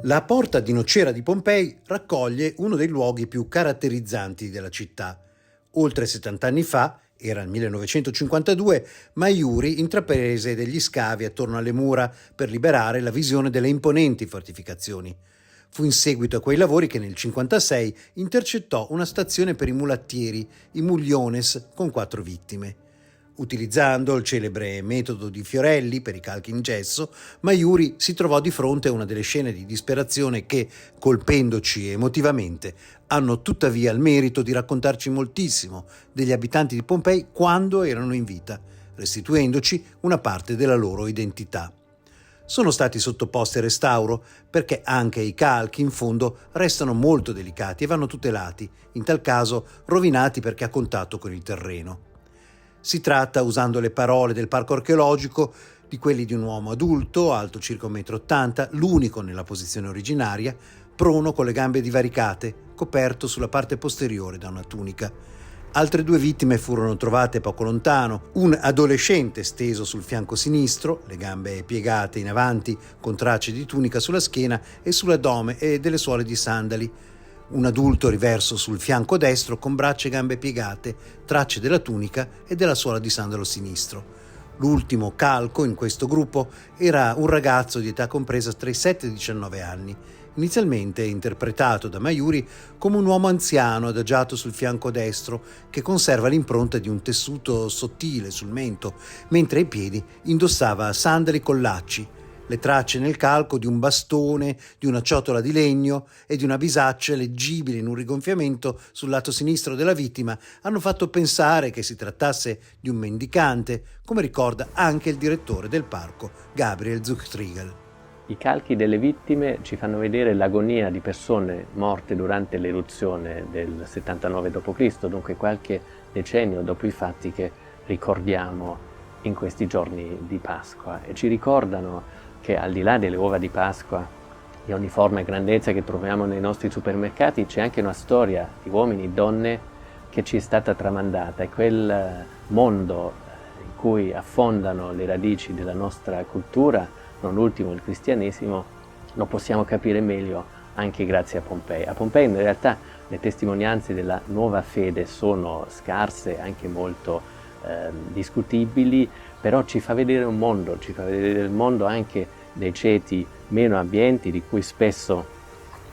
La porta di Nocera di Pompei raccoglie uno dei luoghi più caratterizzanti della città. Oltre 70 anni fa, era il 1952, Maiuri intraprese degli scavi attorno alle mura per liberare la visione delle imponenti fortificazioni. Fu in seguito a quei lavori che nel 1956 intercettò una stazione per i mulattieri, i Mugliones, con 4 vittime. Utilizzando il celebre metodo di Fiorelli per i calchi in gesso, Maiuri si trovò di fronte a una delle scene di disperazione che, colpendoci emotivamente, hanno tuttavia il merito di raccontarci moltissimo degli abitanti di Pompei quando erano in vita, restituendoci una parte della loro identità. Sono stati sottoposti a restauro perché anche i calchi in fondo restano molto delicati e vanno tutelati, in tal caso rovinati perché a contatto con il terreno. Si tratta, usando le parole del parco archeologico, di quelli di un uomo adulto, alto circa 1,80 m, l'unico nella posizione originaria, prono con le gambe divaricate, coperto sulla parte posteriore da una tunica. Altre 2 vittime furono trovate poco lontano, un adolescente steso sul fianco sinistro, le gambe piegate in avanti con tracce di tunica sulla schiena e sull'addome e delle suole di sandali, un adulto riverso sul fianco destro con braccia e gambe piegate, tracce della tunica e della suola di sandalo sinistro. L'ultimo calco in questo gruppo era un ragazzo di età compresa tra i 7 e i 19 anni, inizialmente interpretato da Maiuri come un uomo anziano adagiato sul fianco destro che conserva l'impronta di un tessuto sottile sul mento, mentre ai piedi indossava sandali con lacci, le tracce nel calco di un bastone, di una ciotola di legno e di una bisaccia leggibile in un rigonfiamento sul lato sinistro della vittima hanno fatto pensare che si trattasse di un mendicante, come ricorda anche il direttore del parco, Gabriel Zuchtriegel. I calchi delle vittime ci fanno vedere l'agonia di persone morte durante l'eruzione del 79 d.C., dunque qualche decennio dopo i fatti che ricordiamo in questi giorni di Pasqua, e ci ricordano che al di là delle uova di Pasqua di ogni forma e grandezza che troviamo nei nostri supermercati c'è anche una storia di uomini e donne che ci è stata tramandata, e quel mondo in cui affondano le radici della nostra cultura, non ultimo il cristianesimo, lo possiamo capire meglio anche grazie a Pompei. A Pompei in realtà le testimonianze della nuova fede sono scarse, anche molto discutibili, però ci fa vedere un mondo, ci fa vedere il mondo anche dei ceti meno abbienti di cui spesso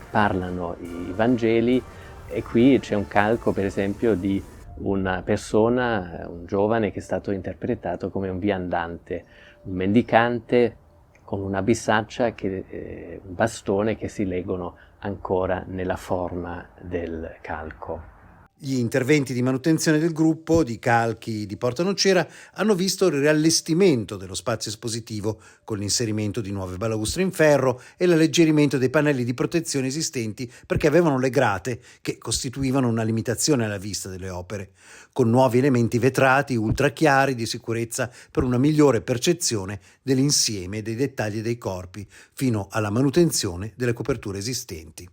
parlano i Vangeli, e qui c'è un calco per esempio di una persona, un giovane che è stato interpretato come un viandante, un mendicante con una bisaccia, un bastone che si leggono ancora nella forma del calco. Gli interventi di manutenzione del gruppo di calchi di Porta Nocera hanno visto il riallestimento dello spazio espositivo con l'inserimento di nuove balaustre in ferro e l'alleggerimento dei pannelli di protezione esistenti perché avevano le grate che costituivano una limitazione alla vista delle opere, con nuovi elementi vetrati ultra chiari di sicurezza per una migliore percezione dell'insieme dei dettagli dei corpi, fino alla manutenzione delle coperture esistenti.